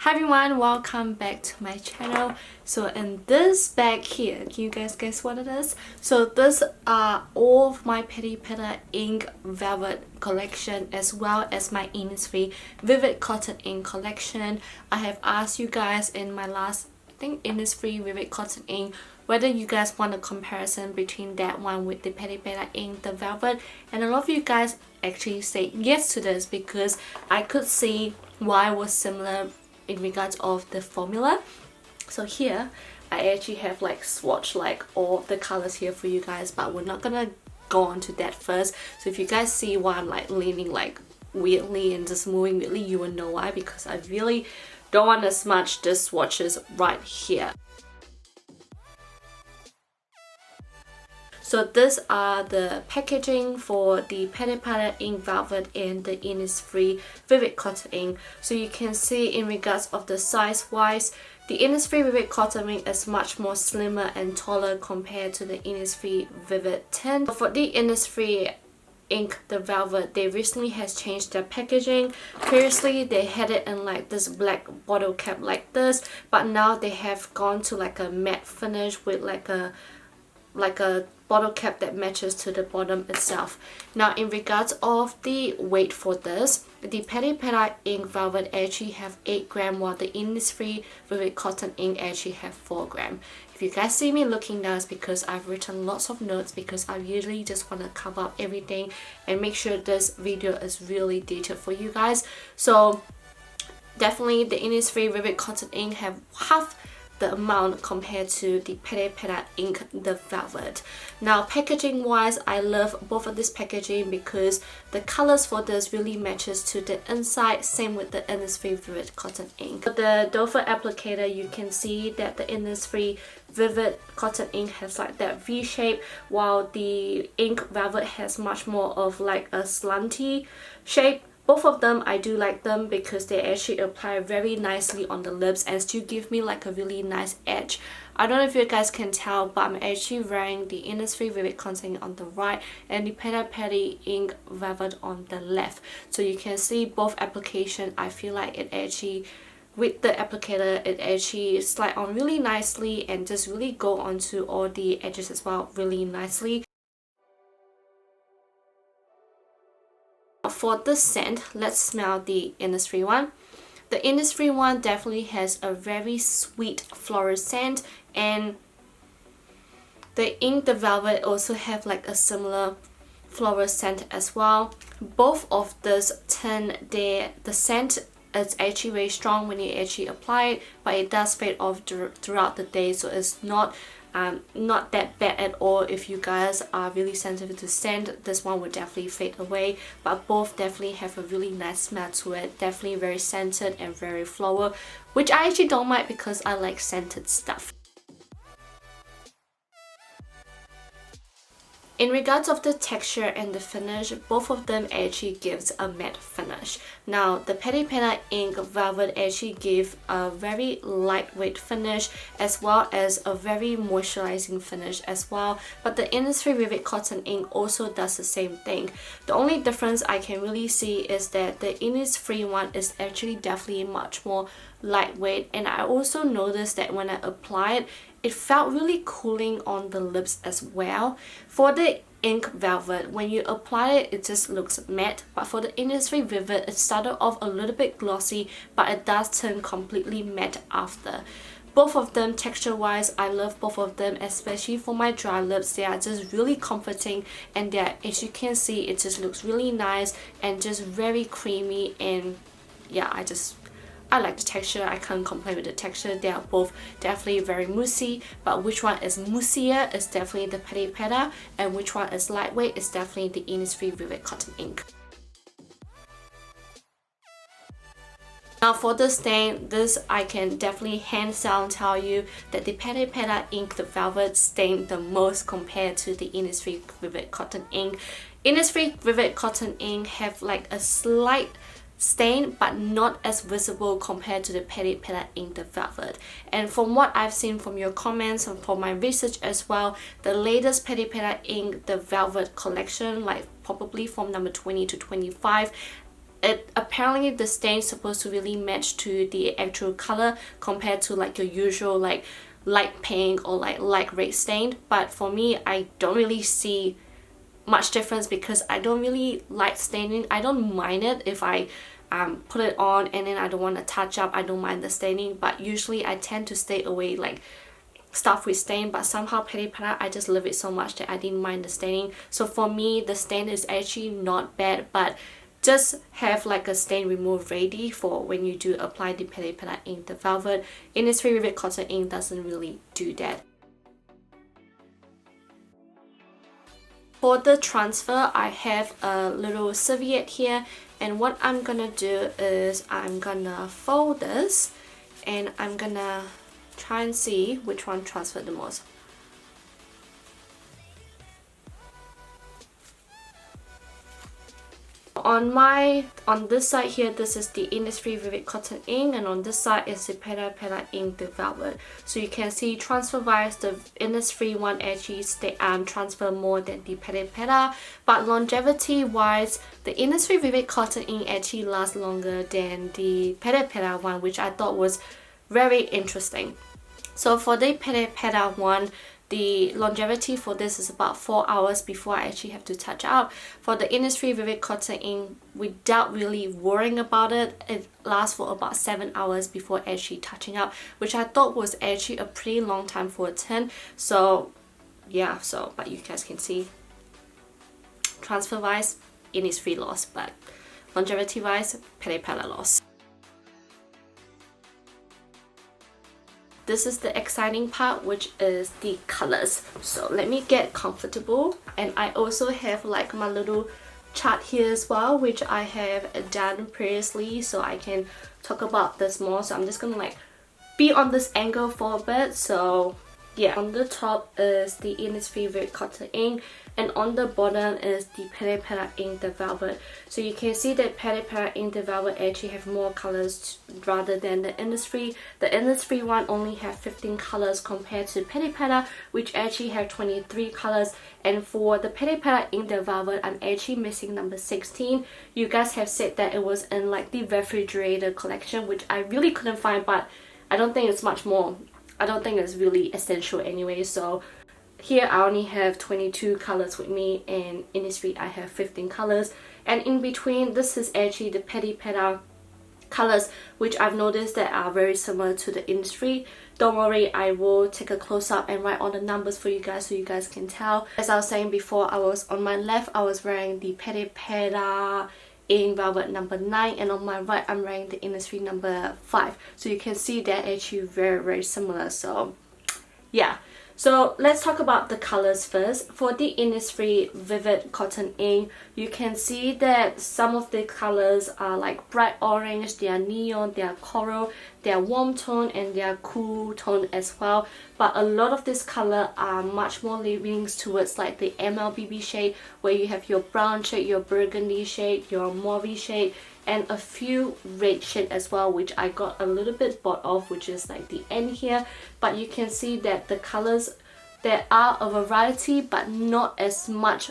Hi everyone, welcome back to my channel. So in this bag here, can you guys guess what it is? So these are all of my PERIPERA ink velvet collection as well as my INNISFREE vivid cotton ink collection. I have asked you guys in my last, I think, INNISFREE vivid cotton ink whether you guys want a comparison between that one with the PERIPERA ink, the velvet, and a lot of you guys actually say yes to this because I could see why it was similar in regards of the formula. So here I actually have like swatched like all the colors here for you guys, but we're not gonna go on to that first. So if you guys see why I'm like leaning like weirdly and just moving weirdly, you will know why, because I really don't want to smudge the swatches right here. So these are the packaging for the PERIPERA ink velvet and the INNISFREE vivid cotton ink. So you can see in regards of the size wise, the INNISFREE vivid cotton ink is much more slimmer and taller compared to the INNISFREE vivid tint. For the INNISFREE ink, the velvet, they recently has changed their packaging. Previously they had it in like this black bottle cap like this, but now they have gone to like a matte finish with like a bottle cap that matches to the bottom itself. Now in regards of the weight for this, the PERIPERA ink velvet actually have 8 gram while the INNISFREE vivid cotton ink actually have 4 gram. If you guys see me looking down, it's because I've written lots of notes because I usually just want to cover up everything and make sure this video is really detailed for you guys. So definitely the INNISFREE vivid cotton ink have half the amount compared to the PERIPERA ink, the velvet. Now packaging wise, I love both of this packaging because the colors for this really matches to the inside, same with the INNISFREE vivid cotton ink. For the doe foot applicator, you can see that the INNISFREE vivid cotton ink has like that V shape, while the ink velvet has much more of like a slanty shape. Both of them, I do like them because they actually apply very nicely on the lips and still give me like a really nice edge. I don't know if you guys can tell, but I'm actually wearing the INNISFREE vivid cotton ink on the right and the PERIPERA ink velvet on the left. So you can see both application. I feel like it actually, with the applicator, it actually slide on really nicely and just really go onto all the edges as well really nicely. For the scent, let's smell the INNISFREE one. The INNISFREE one definitely has a very sweet floral scent, and the ink, the velvet, also have like a similar floral scent as well. Both of this tint, the scent is actually very strong when you actually apply it, but it does fade off throughout the day, so it's not that bad at all. If you guys are really sensitive to scent, this one would definitely fade away, but both definitely have a really nice smell to it. Definitely very scented and very floral, which I actually don't mind because I like scented stuff. In regards of the texture and the finish, both of them actually gives a matte finish. Now the PERIPERA ink velvet actually gives a very lightweight finish as well as a very moisturizing finish as well, but the INNISFREE vivid cotton ink also does the same thing. The only difference I can really see is that the INNISFREE one is actually definitely much more lightweight, and I also noticed that when I apply it, it felt really cooling on the lips as well. For the ink velvet, when you apply it, it just looks matte, but for the INNISFREE vivid, it started off a little bit glossy, but it does turn completely matte after. Both of them, texture wise, I love both of them, especially for my dry lips. They are just really comforting, and they are, as you can see, it just looks really nice and just very creamy, and yeah, I like the texture. I can't complain with the texture. They are both definitely very moussey, but which one is moussier is definitely the PERIPERA, and which one is lightweight is definitely the INNISFREE vivid cotton ink. Now for the stain, this I can definitely hands down tell you that the PERIPERA ink, the velvet, stained the most compared to the INNISFREE vivid cotton ink. INNISFREE vivid cotton ink have like a slight stain, but not as visible compared to the PERIPERA ink, the velvet. And from what I've seen from your comments and from my research as well, the latest PERIPERA ink, the velvet collection, like probably from number 20 to 25, apparently the stain is supposed to really match to the actual color compared to like your usual like light pink or like light red stain. But for me, I don't really see much difference because I don't really like staining. I don't mind it if I put it on and then I don't want to touch up. I don't mind the staining, but usually I tend to stay away like stuff with stain. But somehow PERIPERA, I just love it so much that I didn't mind the staining. So for me, the stain is actually not bad, but just have like a stain remove ready for when you do apply the PERIPERA ink. The Velvet Innisfree Vivid Cotton ink doesn't really do that. For the transfer, I have a little serviette here, and what I'm gonna do is I'm gonna fold this and I'm gonna try and see which one transferred the most. On this side here, this is the Innisfree Vivid Cotton ink, and on this side is the PERIPERA ink, the Velvet. So you can see transfer wise, the Innisfree one actually transfer more than the PERIPERA, but longevity wise, the Innisfree Vivid Cotton ink actually lasts longer than the PERIPERA one, which I thought was very interesting. So for the PERIPERA one, the longevity for this is about 4 hours before I actually have to touch up. For the Innisfree Vivid Cotton ink, without really worrying about it, it lasts for about 7 hours before actually touching up, which I thought was actually a pretty long time for a tint. So yeah, but you guys can see transfer wise, Innisfree lost, but longevity wise, PERIPERA lost. This is the exciting part, which is the colors. So let me get comfortable, and I also have like my little chart here as well, which I have done previously, so I can talk about this more. So I'm just gonna like be on this angle for a bit. So yeah, on the top is the Innisfree Vivid Cotton ink, and on the bottom is the PERIPERA ink, the Velvet. So you can see that PERIPERA ink, the Velvet actually have more colors rather than the Innisfree. The Innisfree one only have 15 colors compared to PERIPERA, which actually have 23 colors. And for the PERIPERA ink, the Velvet, I'm actually missing number 16. You guys have said that it was in like the refrigerator collection, which I really couldn't find, but I don't think it's much more. I don't think it's really essential anyway. So here I only have 22 colors with me, and Innisfree I have 15 colors. And in between, this is actually the PERIPERA colors, which I've noticed that are very similar to the Innisfree. Don't worry, I will take a close up and write all the numbers for you guys so you guys can tell. As I was saying before, I was on my left, I was wearing the PERIPERA ink Velvet number 9, and on my right I'm wearing the Innisfree number 5. So you can see they're actually very similar. So yeah, so let's talk about the colors first. For the Innisfree Vivid Cotton ink, you can see that some of the colors are like bright orange, they are neon, they are coral, they are warm tone, and they are cool tone as well. But a lot of this color are much more leaning towards like the MLBB shade, where you have your brown shade, your burgundy shade, your mauve shade, and a few red shade as well, which I got a little bit bored of, which is like the end here. But you can see that the colors, there are a variety, but not as much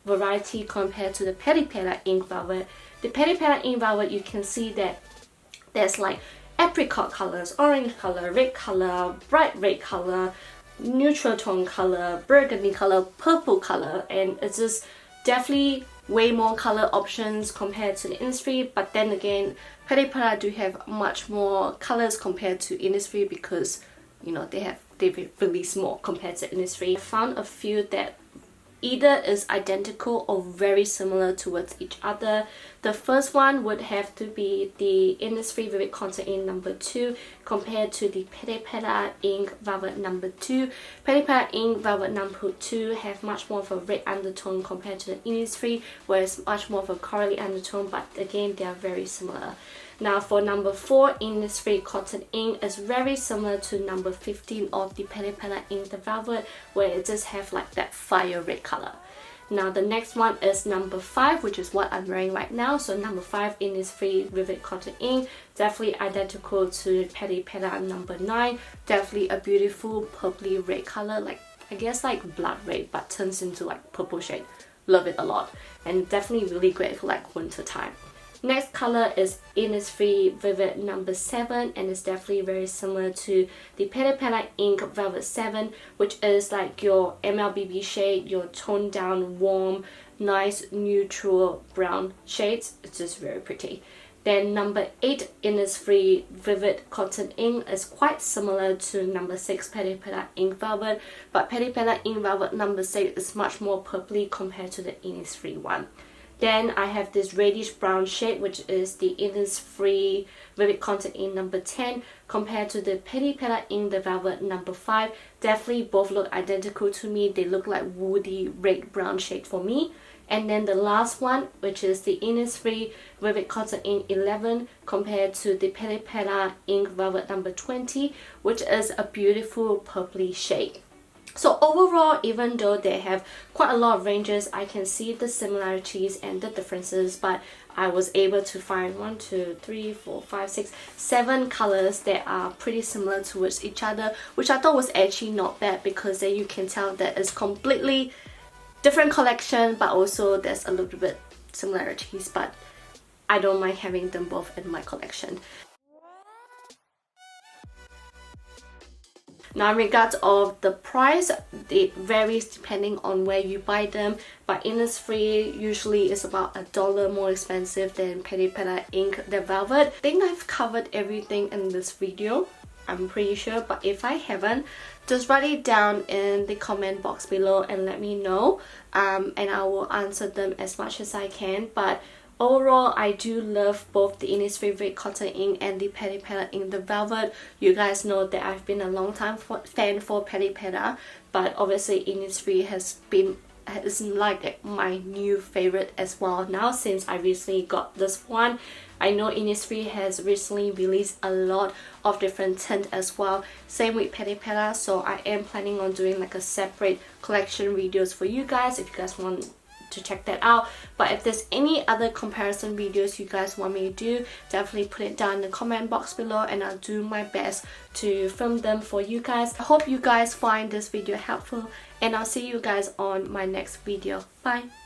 variety compared to the PERIPERA ink Velvet. The PERIPERA ink Velvet, you can see that there's like apricot colors, orange color, red color, bright red color, neutral tone color, burgundy color, purple color, and it's just definitely way more color options compared to the Innisfree. But then again, PERIPERA do have much more colors compared to Innisfree because, you know, they've released more compared to Innisfree. I found a few that either is identical or very similar towards each other. The first one would have to be the Innisfree Vivid Cotton ink number 2 compared to the PERIPERA ink Velvet number 2. PERIPERA ink Velvet number 2 have much more of a red undertone compared to the Innisfree, whereas much more of a corally undertone, but again they are very similar. Now for number 4, Innisfree Cotton ink is very similar to number 15 of the PERIPERA ink, the Velvet, where it just have like that fire red color. Now the next one is number 5, which is what I'm wearing right now. So number 5, Innisfree Vivid Cotton ink, definitely identical to PERIPERA number 9. Definitely a beautiful purpley red color, like I guess like blood red, but turns into like purple shade. Love it a lot, and definitely really great for like winter time. Next color is Innisfree Vivid number 7, and it's definitely very similar to the PERIPERA Ink Velvet 7, which is like your MLBB shade, your toned down, warm, nice neutral brown shades. It's just very pretty. Then number 8 Innisfree Vivid Cotton Ink is quite similar to number 6 PERIPERA Ink Velvet, but PERIPERA Ink Velvet number 6 is much more purpley compared to the Innisfree one. Then I have this reddish brown shade, which is the Innisfree Vivid Cotton Ink number 10 compared to the PERIPERA Ink the Velvet number 5. Definitely both look identical to me. They look like woody red brown shade for me. And then the last one, which is the Innisfree Vivid Cotton Ink 11 compared to the PERIPERA Ink Velvet number 20, which is a beautiful purpley shade. So overall, even though they have quite a lot of ranges, I can see the similarities and the differences, but I was able to find 1, 2, 3, 4, 5, 6, 7 colors that are pretty similar towards each other, which I thought was actually not bad, because then you can tell that it's completely different collection, but also there's a little bit similarities, but I don't mind having them both in my collection. Now in regards of the price, it varies depending on where you buy them, but Innisfree usually is about $1 more expensive than PERIPERA Ink the Velvet. I think I've covered everything in this video, I'm pretty sure, but if I haven't, just write it down in the comment box below and let me know, and I will answer them as much as I can. But overall, I do love both the Innisfree Vivid Cotton Ink and the PERIPERA Ink the Velvet. You guys know that I've been a long time fan for PERIPERA, but obviously Innisfree is like my new favorite as well now since I recently got this one. I know Innisfree has recently released a lot of different tint as well, same with PERIPERA, so I am planning on doing like a separate collection videos for you guys if you guys want to check that out. But if there's any other comparison videos you guys want me to do, definitely put it down in the comment box below and I'll do my best to film them for you guys. I hope you guys find this video helpful, and I'll see you guys on my next video. Bye!